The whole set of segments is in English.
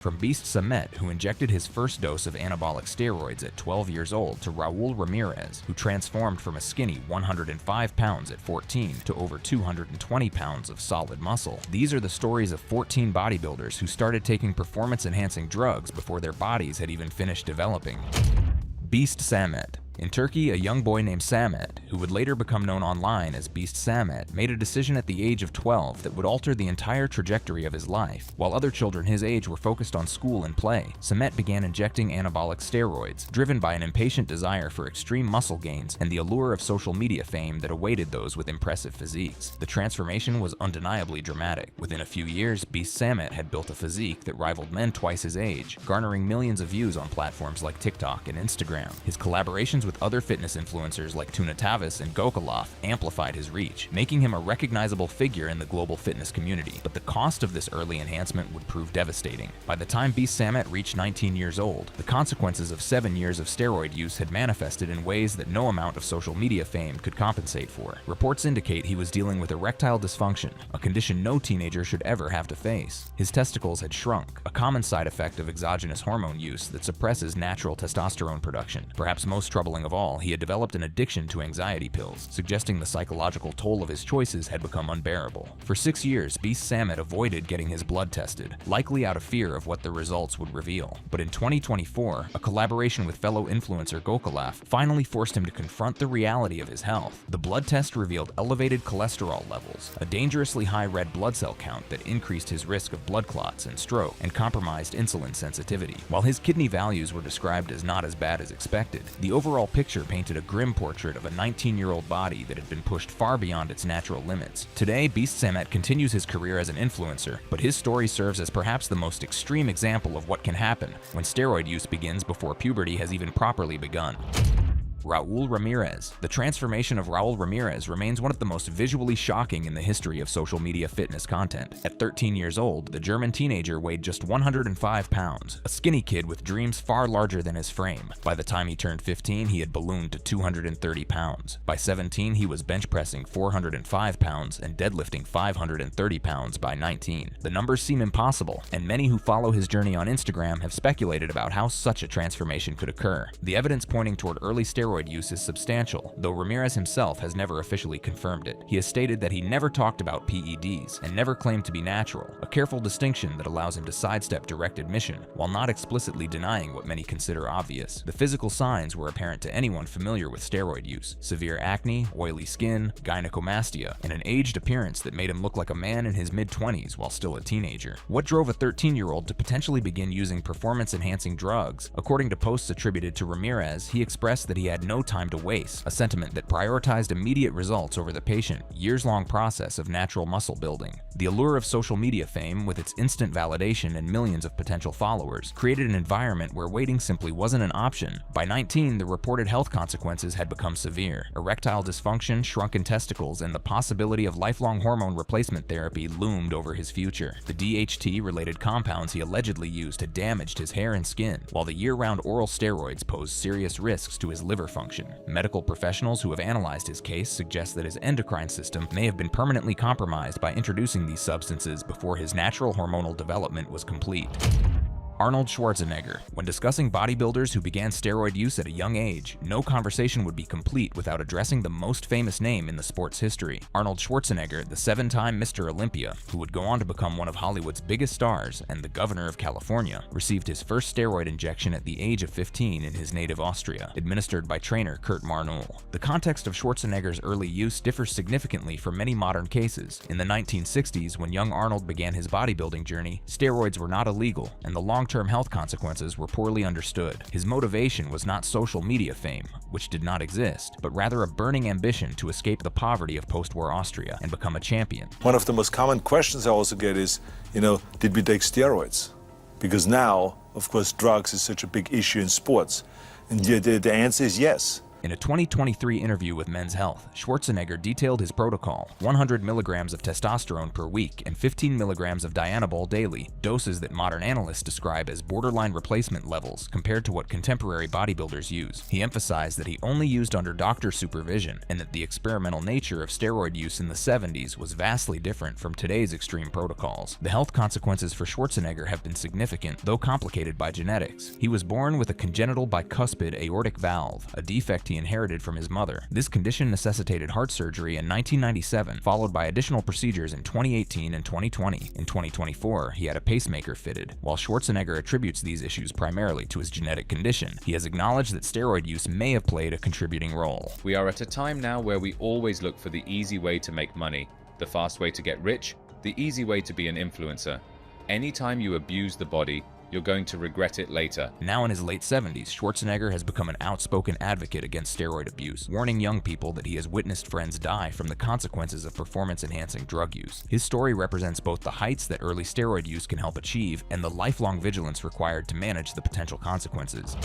From Beast Samet, who injected his first dose of anabolic steroids at 12 years old, to Raul Ramirez, who transformed from a skinny 105 pounds at 14 to over 220 pounds of solid muscle. These are the stories of 14 bodybuilders who started taking performance-enhancing drugs before their bodies had even finished developing. Beast Samet. In Turkey, a young boy named Samet, who would later become known online as Beast Samet, made a decision at the age of 12 that would alter the entire trajectory of his life. While other children his age were focused on school and play, Samet began injecting anabolic steroids, driven by an impatient desire for extreme muscle gains and the allure of social media fame that awaited those with impressive physiques. The transformation was undeniably dramatic. Within a few years, Beast Samet had built a physique that rivaled men twice his age, garnering millions of views on platforms like TikTok and Instagram. His collaborations with other fitness influencers like Tuna Tavis and Gokulov amplified his reach, making him a recognizable figure in the global fitness community. But the cost of this early enhancement would prove devastating. By the time Beast Samet reached 19 years old, the consequences of 7 years of steroid use had manifested in ways that no amount of social media fame could compensate for. Reports indicate he was dealing with erectile dysfunction, a condition no teenager should ever have to face. His testicles had shrunk, a common side effect of exogenous hormone use that suppresses natural testosterone production. Perhaps most troubling of all, he had developed an addiction to anxiety pills, suggesting the psychological toll of his choices had become unbearable. For 6 years, Beast Samet avoided getting his blood tested, likely out of fear of what the results would reveal. But in 2024, a collaboration with fellow influencer Gokulov finally forced him to confront the reality of his health. The blood test revealed elevated cholesterol levels, a dangerously high red blood cell count that increased his risk of blood clots and stroke, and compromised insulin sensitivity. While his kidney values were described as not as bad as expected, the overall picture painted a grim portrait of a 19-year-old body that had been pushed far beyond its natural limits. Today, Beast Samet continues his career as an influencer, but his story serves as perhaps the most extreme example of what can happen when steroid use begins before puberty has even properly begun. Raul Ramirez. The transformation of Raul Ramirez remains one of the most visually shocking in the history of social media fitness content. At 13 years old, the German teenager weighed just 105 pounds, a skinny kid with dreams far larger than his frame. By the time he turned 15, he had ballooned to 230 pounds. By 17, he was bench pressing 405 pounds and deadlifting 530 pounds by 19. The numbers seem impossible, and many who follow his journey on Instagram have speculated about how such a transformation could occur. The evidence pointing toward early steroid use is substantial, though Ramirez himself has never officially confirmed it. He has stated that he never talked about PEDs and never claimed to be natural, a careful distinction that allows him to sidestep direct admission while not explicitly denying what many consider obvious. The physical signs were apparent to anyone familiar with steroid use: severe acne, oily skin, gynecomastia, and an aged appearance that made him look like a man in his mid-20s while still a teenager. What drove a 13-year-old to potentially begin using performance-enhancing drugs? According to posts attributed to Ramirez, he expressed that he had no time to waste, a sentiment that prioritized immediate results over the patient, years-long process of natural muscle building. The allure of social media fame, with its instant validation and millions of potential followers, created an environment where waiting simply wasn't an option. By 19, the reported health consequences had become severe. Erectile dysfunction, shrunken testicles, and the possibility of lifelong hormone replacement therapy loomed over his future. The DHT-related compounds he allegedly used had damaged his hair and skin, while the year-round oral steroids posed serious risks to his liver function. Medical professionals who have analyzed his case suggest that his endocrine system may have been permanently compromised by introducing these substances before his natural hormonal development was complete. Arnold Schwarzenegger. When discussing bodybuilders who began steroid use at a young age, no conversation would be complete without addressing the most famous name in the sport's history. Arnold Schwarzenegger, the 7-time Mr. Olympia, who would go on to become one of Hollywood's biggest stars and the governor of California, received his first steroid injection at the age of 15 in his native Austria, administered by trainer Kurt Marnoul. The context of Schwarzenegger's early use differs significantly from many modern cases. In the 1960s, when young Arnold began his bodybuilding journey, steroids were not illegal, and the long-term health consequences were poorly understood. His motivation was not social media fame, which did not exist, but rather a burning ambition to escape the poverty of post-war Austria and become a champion. One of the most common questions I also get is, did we take steroids? Because now, of course, drugs is such a big issue in sports. And the answer is yes. In a 2023 interview with Men's Health, Schwarzenegger detailed his protocol: 100 milligrams of testosterone per week and 15 milligrams of Dianabol daily, doses that modern analysts describe as borderline replacement levels compared to what contemporary bodybuilders use. He emphasized that he only used under doctor supervision and that the experimental nature of steroid use in the 70s was vastly different from today's extreme protocols. The health consequences for Schwarzenegger have been significant, though complicated by genetics. He was born with a congenital bicuspid aortic valve, a defect he inherited from his mother. This condition necessitated heart surgery in 1997, followed by additional procedures in 2018 and 2020. In 2024, he had a pacemaker fitted. While Schwarzenegger attributes these issues primarily to his genetic condition, he has acknowledged that steroid use may have played a contributing role. We are at a time now where we always look for the easy way to make money, the fast way to get rich, the easy way to be an influencer. Anytime you abuse the body, you're going to regret it later. Now in his late 70s, Schwarzenegger has become an outspoken advocate against steroid abuse, warning young people that he has witnessed friends die from the consequences of performance-enhancing drug use. His story represents both the heights that early steroid use can help achieve and the lifelong vigilance required to manage the potential consequences.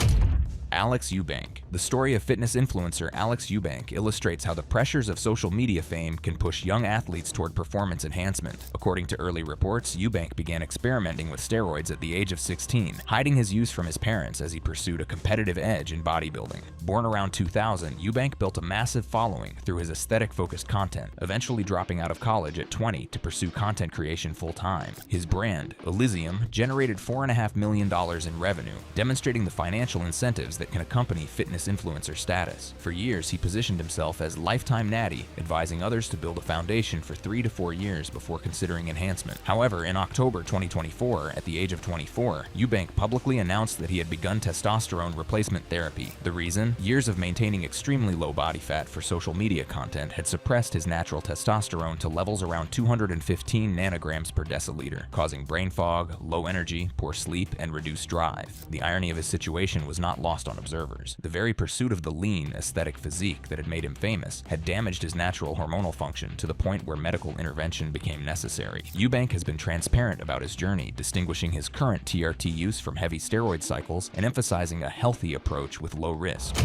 Alex Eubank. The story of fitness influencer Alex Eubank illustrates how the pressures of social media fame can push young athletes toward performance enhancement. According to early reports, Eubank began experimenting with steroids at the age of 16, hiding his use from his parents as he pursued a competitive edge in bodybuilding. Born around 2000, Eubank built a massive following through his aesthetic-focused content, eventually dropping out of college at 20 to pursue content creation full-time. His brand, Elysium, generated $4.5 million in revenue, demonstrating the financial incentives that can accompany fitness influencer status. For years, he positioned himself as lifetime natty, advising others to build a foundation for 3 to 4 years before considering enhancement. However, in October 2024, at the age of 24, Eubank publicly announced that he had begun testosterone replacement therapy. The reason? Years of maintaining extremely low body fat for social media content had suppressed his natural testosterone to levels around 215 nanograms per deciliter, causing brain fog, low energy, poor sleep, and reduced drive. The irony of his situation was not lost on observers. The very pursuit of the lean, aesthetic physique that had made him famous had damaged his natural hormonal function to the point where medical intervention became necessary. Eubank has been transparent about his journey, distinguishing his current TRT use from heavy steroid cycles and emphasizing a healthy approach with low risk.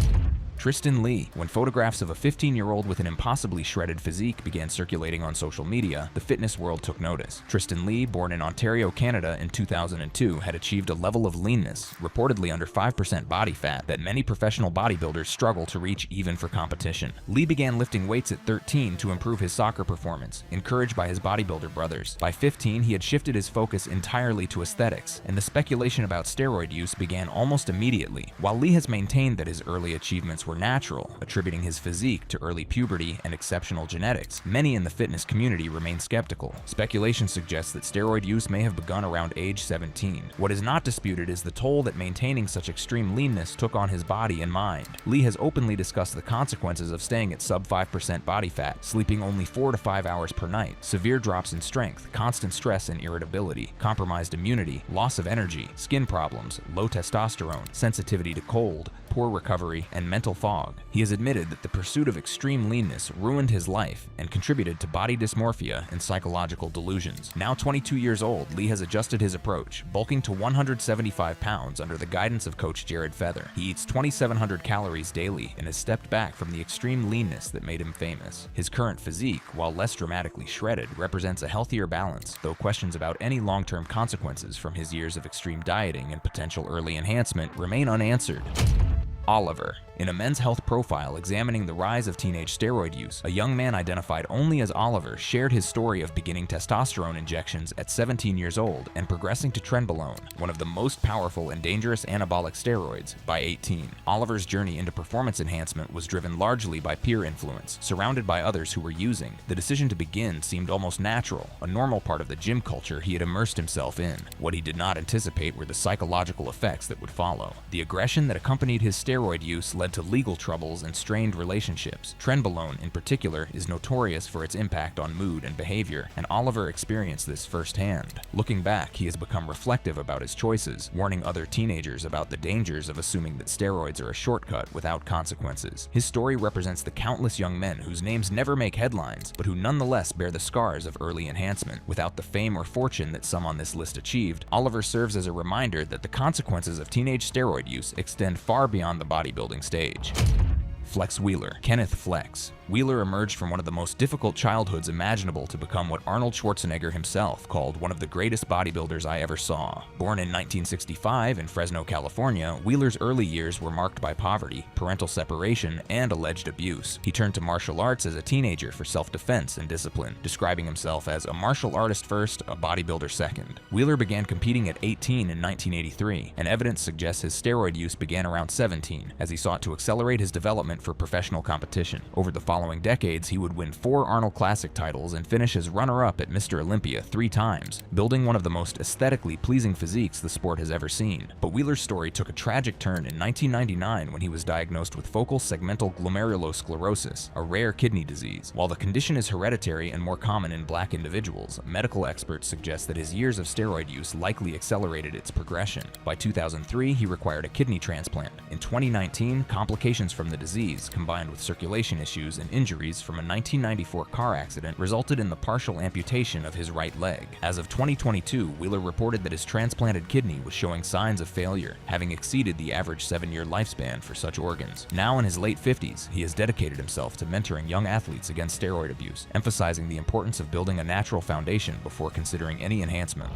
Tristan Lee. When photographs of a 15-year-old with an impossibly shredded physique began circulating on social media, the fitness world took notice. Tristan Lee, born in Ontario, Canada in 2002, had achieved a level of leanness, reportedly under 5% body fat, that many professional bodybuilders struggle to reach even for competition. Lee began lifting weights at 13 to improve his soccer performance, encouraged by his bodybuilder brothers. By 15, he had shifted his focus entirely to aesthetics, and the speculation about steroid use began almost immediately. While Lee has maintained that his early achievements were natural, attributing his physique to early puberty and exceptional genetics, many in the fitness community remain skeptical. Speculation suggests that steroid use may have begun around age 17. What is not disputed is the toll that maintaining such extreme leanness took on his body and mind. Lee has openly discussed the consequences of staying at sub 5% body fat, sleeping only 4 to 5 hours per night, severe drops in strength, constant stress and irritability, compromised immunity, loss of energy, skin problems, low testosterone, sensitivity to cold, poor recovery, and mental fog. He has admitted that the pursuit of extreme leanness ruined his life and contributed to body dysmorphia and psychological delusions. Now 22 years old, Lee has adjusted his approach, bulking to 175 pounds under the guidance of coach Jared Feather. He eats 2,700 calories daily and has stepped back from the extreme leanness that made him famous. His current physique, while less dramatically shredded, represents a healthier balance, though questions about any long-term consequences from his years of extreme dieting and potential early enhancement remain unanswered. Oliver. In a Men's Health profile examining the rise of teenage steroid use, a young man identified only as Oliver shared his story of beginning testosterone injections at 17 years old and progressing to trenbolone, one of the most powerful and dangerous anabolic steroids, by 18. Oliver's journey into performance enhancement was driven largely by peer influence. Surrounded by others who were using, the decision to begin seemed almost natural, a normal part of the gym culture he had immersed himself in. What he did not anticipate were the psychological effects that would follow. The aggression that accompanied his steroid use led to legal troubles and strained relationships. Trenbolone, in particular, is notorious for its impact on mood and behavior, and Oliver experienced this firsthand. Looking back, he has become reflective about his choices, warning other teenagers about the dangers of assuming that steroids are a shortcut without consequences. His story represents the countless young men whose names never make headlines, but who nonetheless bear the scars of early enhancement. Without the fame or fortune that some on this list achieved, Oliver serves as a reminder that the consequences of teenage steroid use extend far beyond the bodybuilding stage. Flex Wheeler. Kenneth Flex. Wheeler emerged from one of the most difficult childhoods imaginable to become what Arnold Schwarzenegger himself called one of the greatest bodybuilders I ever saw. Born in 1965 in Fresno, California, Wheeler's early years were marked by poverty, parental separation, and alleged abuse. He turned to martial arts as a teenager for self-defense and discipline, describing himself as a martial artist first, a bodybuilder second. Wheeler began competing at 18 in 1983, and evidence suggests his steroid use began around 17, as he sought to accelerate his development for professional competition. Over the following decades, he would win 4 Arnold Classic titles and finish as runner-up at Mr. Olympia 3 times, building one of the most aesthetically pleasing physiques the sport has ever seen. But Wheeler's story took a tragic turn in 1999 when he was diagnosed with focal segmental glomerulosclerosis, a rare kidney disease. While the condition is hereditary and more common in black individuals, medical experts suggest that his years of steroid use likely accelerated its progression. By 2003, he required a kidney transplant. In 2019, complications from the disease, combined with circulation issues and injuries from a 1994 car accident, resulted in the partial amputation of his right leg. As of 2022, Wheeler reported that his transplanted kidney was showing signs of failure, having exceeded the average 7-year lifespan for such organs. Now in his late 50s, he has dedicated himself to mentoring young athletes against steroid abuse, emphasizing the importance of building a natural foundation before considering any enhancement.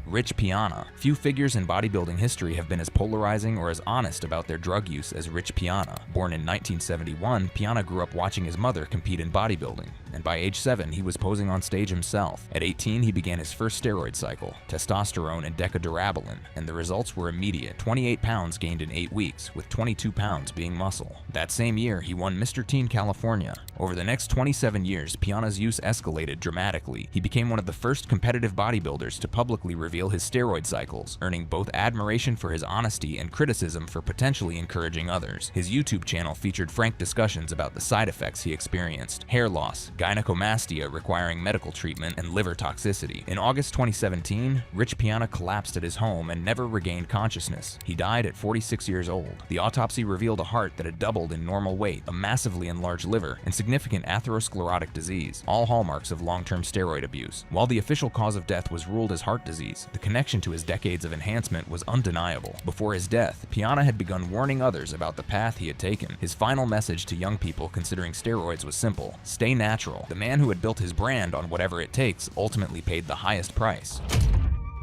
Rich Piana. Few figures in bodybuilding history have been as polarizing or as honest about their drug use as Rich Piana. Born in 1971, Piana grew up watching his mother compete in bodybuilding, and by age 7, he was posing on stage himself. At 18, he began his first steroid cycle, testosterone and decadurabolin, and the results were immediate. 28 pounds gained in 8 weeks, with 22 pounds being muscle. That same year, he won Mr. Teen California. Over the next 27 years, Piana's use escalated dramatically. He became one of the first competitive bodybuilders to publicly reveal his steroid cycles, earning both admiration for his honesty and criticism for potentially encouraging others. His YouTube channel featured frank discussions about the side effects he experienced: hair loss, gynecomastia requiring medical treatment, and liver toxicity. In August 2017, Rich Piana collapsed at his home and never regained consciousness. He died at 46 years old. The autopsy revealed a heart that had doubled in normal weight, a massively enlarged liver, and significant atherosclerotic disease, all hallmarks of long-term steroid abuse. While the official cause of death was ruled as heart disease, the connection to his decades of enhancement was undeniable. Before his death, Piana had begun warning others about the path he had taken. His final message to young people considering steroids was simple: stay natural. The man who had built his brand on whatever it takes ultimately paid the highest price.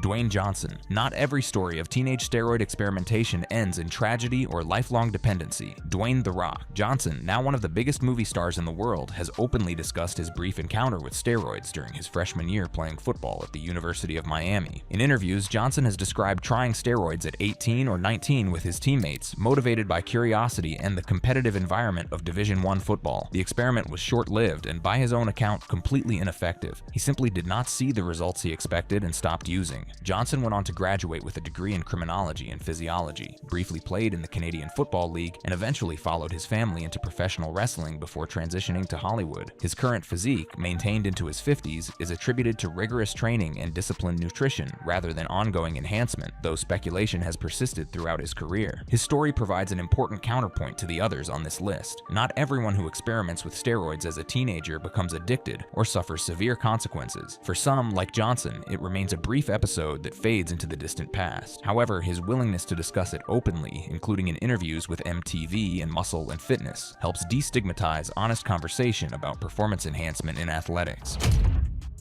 Dwayne Johnson. Not every story of teenage steroid experimentation ends in tragedy or lifelong dependency. Dwayne "The Rock" Johnson, now one of the biggest movie stars in the world, has openly discussed his brief encounter with steroids during his freshman year playing football at the University of Miami. In interviews, Johnson has described trying steroids at 18 or 19 with his teammates, motivated by curiosity and the competitive environment of Division I football. The experiment was short-lived and, by his own account, completely ineffective. He simply did not see the results he expected and stopped using. Johnson went on to graduate with a degree in criminology and physiology, briefly played in the Canadian Football League, and eventually followed his family into professional wrestling before transitioning to Hollywood. His current physique, maintained into his 50s, is attributed to rigorous training and disciplined nutrition rather than ongoing enhancement, though speculation has persisted throughout his career. His story provides an important counterpoint to the others on this list. Not everyone who experiments with steroids as a teenager becomes addicted or suffers severe consequences. For some, like Johnson, it remains a brief episode that fades into the distant past. However, his willingness to discuss it openly, including in interviews with MTV and Muscle and Fitness, helps destigmatize honest conversation about performance enhancement in athletics.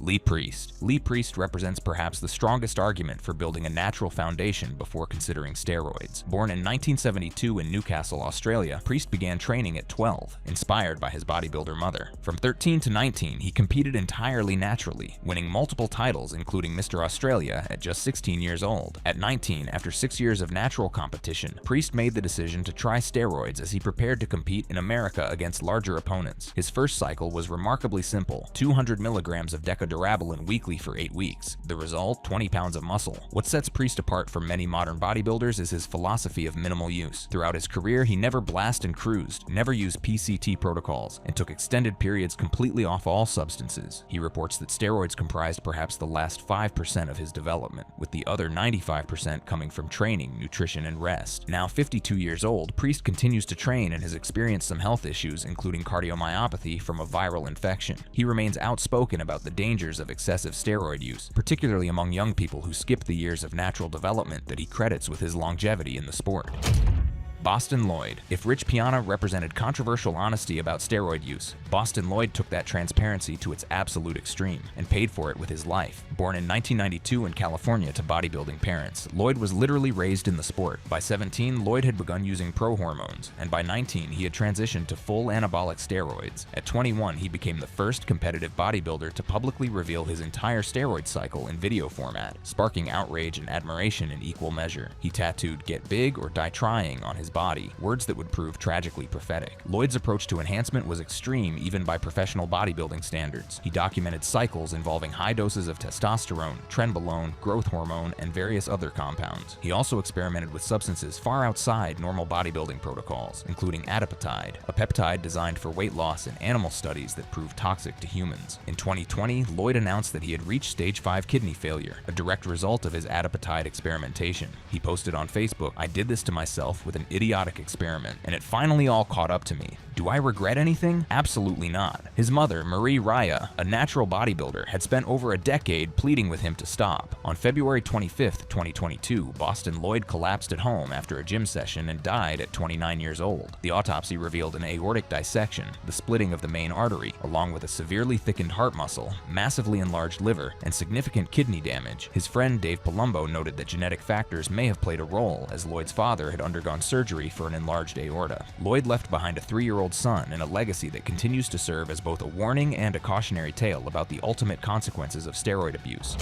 Lee Priest. Lee Priest represents perhaps the strongest argument for building a natural foundation before considering steroids. Born in 1972 in Newcastle, Australia, Priest began training at 12, inspired by his bodybuilder mother. From 13 to 19, he competed entirely naturally, winning multiple titles including Mr. Australia at just 16 years old. At 19, after 6 years of natural competition, Priest made the decision to try steroids as he prepared to compete in America against larger opponents. His first cycle was remarkably simple: 200 milligrams of decadurabolin weekly for 8 weeks. The result? 20 pounds of muscle. What sets Priest apart from many modern bodybuilders is his philosophy of minimal use. Throughout his career, he never blasted and cruised, never used PCT protocols, and took extended periods completely off all substances. He reports that steroids comprised perhaps the last 5% of his development, with the other 95% coming from training, nutrition, and rest. Now 52 years old, Priest continues to train and has experienced some health issues, including cardiomyopathy from a viral infection. He remains outspoken about the dangers of excessive steroid use, particularly among young people who skip the years of natural development that he credits with his longevity in the sport. Boston Lloyd. If Rich Piana represented controversial honesty about steroid use, Boston Lloyd took that transparency to its absolute extreme and paid for it with his life. Born in 1992 in California to bodybuilding parents, Lloyd was literally raised in the sport. By 17, Lloyd had begun using pro hormones, and by 19, he had transitioned to full anabolic steroids. At 21, he became the first competitive bodybuilder to publicly reveal his entire steroid cycle in video format, sparking outrage and admiration in equal measure. He tattooed "Get big or die trying" on his body, words that would prove tragically prophetic. Lloyd's approach to enhancement was extreme even by professional bodybuilding standards. He documented cycles involving high doses of testosterone, trenbolone, growth hormone, and various other compounds. He also experimented with substances far outside normal bodybuilding protocols, including adipotide, a peptide designed for weight loss in animal studies that proved toxic to humans. In 2020, Lloyd announced that he had reached stage 5 kidney failure, a direct result of his adipotide experimentation. He posted on Facebook, "I did this to myself with an idiotic experiment, and it finally all caught up to me. Do I regret anything? Absolutely not." His mother, Marie Raya, a natural bodybuilder, had spent over a decade pleading with him to stop. On February 25, 2022, Boston Lloyd collapsed at home after a gym session and died at 29 years old. The autopsy revealed an aortic dissection, the splitting of the main artery, along with a severely thickened heart muscle, massively enlarged liver, and significant kidney damage. His friend Dave Palumbo noted that genetic factors may have played a role, as Lloyd's father had undergone surgery for an enlarged aorta. Lloyd left behind a 3-year-old son and a legacy that continues to serve as both a warning and a cautionary tale about the ultimate consequences of steroid abuse.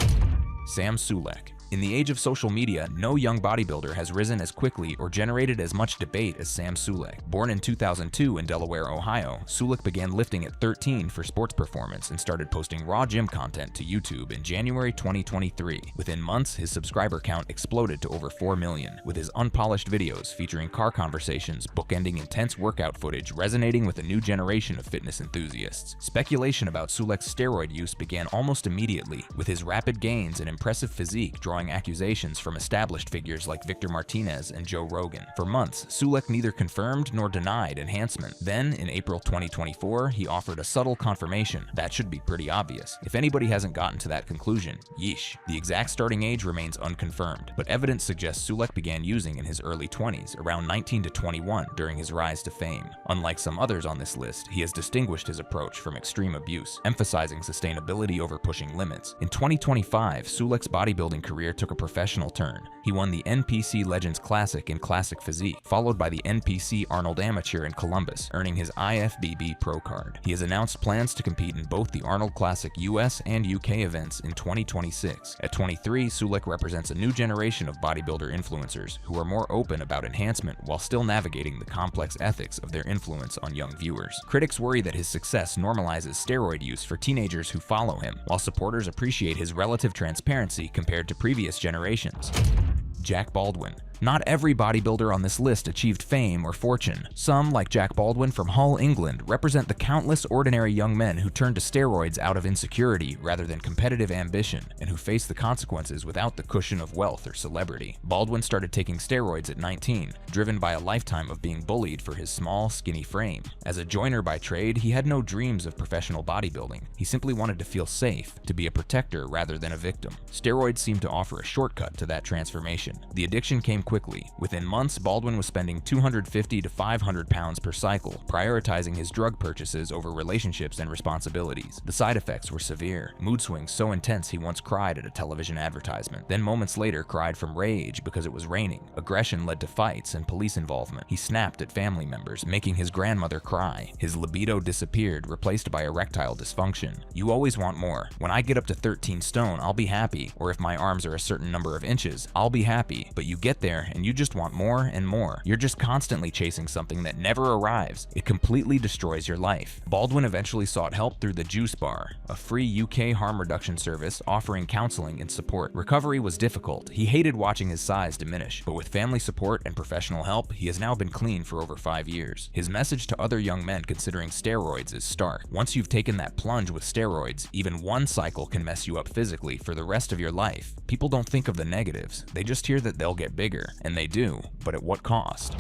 Sam Sulek. In the age of social media, no young bodybuilder has risen as quickly or generated as much debate as Sam Sulek. Born in 2002 in Delaware, Ohio, Sulek began lifting at 13 for sports performance and started posting raw gym content to YouTube in January 2023. Within months, his subscriber count exploded to over 4 million, with his unpolished videos featuring car conversations bookending intense workout footage resonating with a new generation of fitness enthusiasts. Speculation about Sulek's steroid use began almost immediately, with his rapid gains and impressive physique drawing accusations from established figures like Victor Martinez and Joe Rogan. For months, Sulek neither confirmed nor denied enhancement. Then, in April 2024, he offered a subtle confirmation. That should be pretty obvious. If anybody hasn't gotten to that conclusion, yeesh. The exact starting age remains unconfirmed, but evidence suggests Sulek began using in his early 20s, around 19 to 21, during his rise to fame. Unlike some others on this list, he has distinguished his approach from extreme abuse, emphasizing sustainability over pushing limits. In 2025, Sulek's bodybuilding career took a professional turn. He won the NPC Legends Classic in Classic Physique, followed by the NPC Arnold Amateur in Columbus, earning his IFBB Pro card. He has announced plans to compete in both the Arnold Classic US and UK events in 2026. At 23, Sulek represents a new generation of bodybuilder influencers who are more open about enhancement while still navigating the complex ethics of their influence on young viewers. Critics worry that his success normalizes steroid use for teenagers who follow him, while supporters appreciate his relative transparency compared to previous generations. Jack Baldwin. Not every bodybuilder on this list achieved fame or fortune. Some, like Jack Baldwin from Hull, England, represent the countless ordinary young men who turn to steroids out of insecurity rather than competitive ambition, and who face the consequences without the cushion of wealth or celebrity. Baldwin started taking steroids at 19, driven by a lifetime of being bullied for his small, skinny frame. As a joiner by trade, he had no dreams of professional bodybuilding. He simply wanted to feel safe, to be a protector rather than a victim. Steroids seemed to offer a shortcut to that transformation. The addiction came quickly. Within months, Baldwin was spending 250 to 500 pounds per cycle, prioritizing his drug purchases over relationships and responsibilities. The side effects were severe. Mood swings so intense he once cried at a television advertisement, then moments later cried from rage because it was raining. Aggression led to fights and police involvement. He snapped at family members, making his grandmother cry. His libido disappeared, replaced by erectile dysfunction. You always want more. When I get up to 13 stone, I'll be happy, or if my arms are a certain number of inches, I'll be happy. But you get there and you just want more and more. You're just constantly chasing something that never arrives. It completely destroys your life. Baldwin eventually sought help through the Juice Bar, a free UK harm reduction service offering counseling and support. Recovery was difficult. He hated watching his size diminish, but with family support and professional help, he has now been clean for over 5 years. His message to other young men considering steroids is stark. Once you've taken that plunge with steroids, even one cycle can mess you up physically for the rest of your life. People don't think of the negatives. They just hear that they'll get bigger. And they do, but at what cost?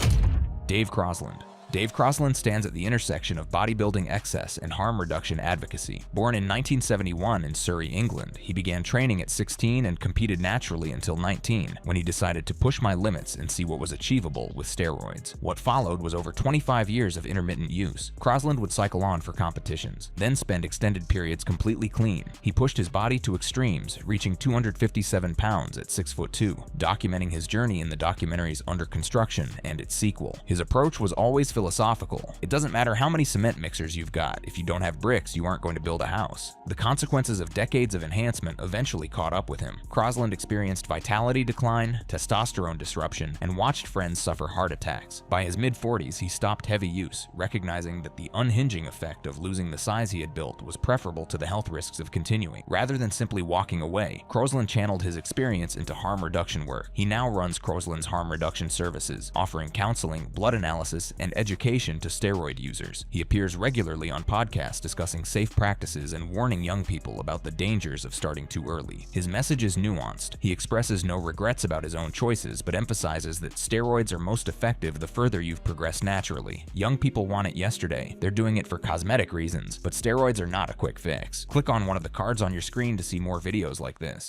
Dave Crosland. Dave Crosland stands at the intersection of bodybuilding excess and harm reduction advocacy. Born in 1971 in Surrey, England, he began training at 16 and competed naturally until 19, when he decided to push my limits and see what was achievable with steroids. What followed was over 25 years of intermittent use. Crosland would cycle on for competitions, then spend extended periods completely clean. He pushed his body to extremes, reaching 257 pounds at 6'2", documenting his journey in the documentaries Under Construction and its sequel. His approach was always philosophical. It doesn't matter how many cement mixers you've got, if you don't have bricks, you aren't going to build a house. The consequences of decades of enhancement eventually caught up with him. Crosland experienced vitality decline, testosterone disruption, and watched friends suffer heart attacks. By his mid-40s, he stopped heavy use, recognizing that the unhinging effect of losing the size he had built was preferable to the health risks of continuing. Rather than simply walking away, Crosland channeled his experience into harm reduction work. He now runs Crosland's Harm Reduction Services, offering counseling, blood analysis, and education to steroid users. He appears regularly on podcasts discussing safe practices and warning young people about the dangers of starting too early. His message is nuanced. He expresses no regrets about his own choices, but emphasizes that steroids are most effective the further you've progressed naturally. Young people want it yesterday. They're doing it for cosmetic reasons, but steroids are not a quick fix. Click on one of the cards on your screen to see more videos like this.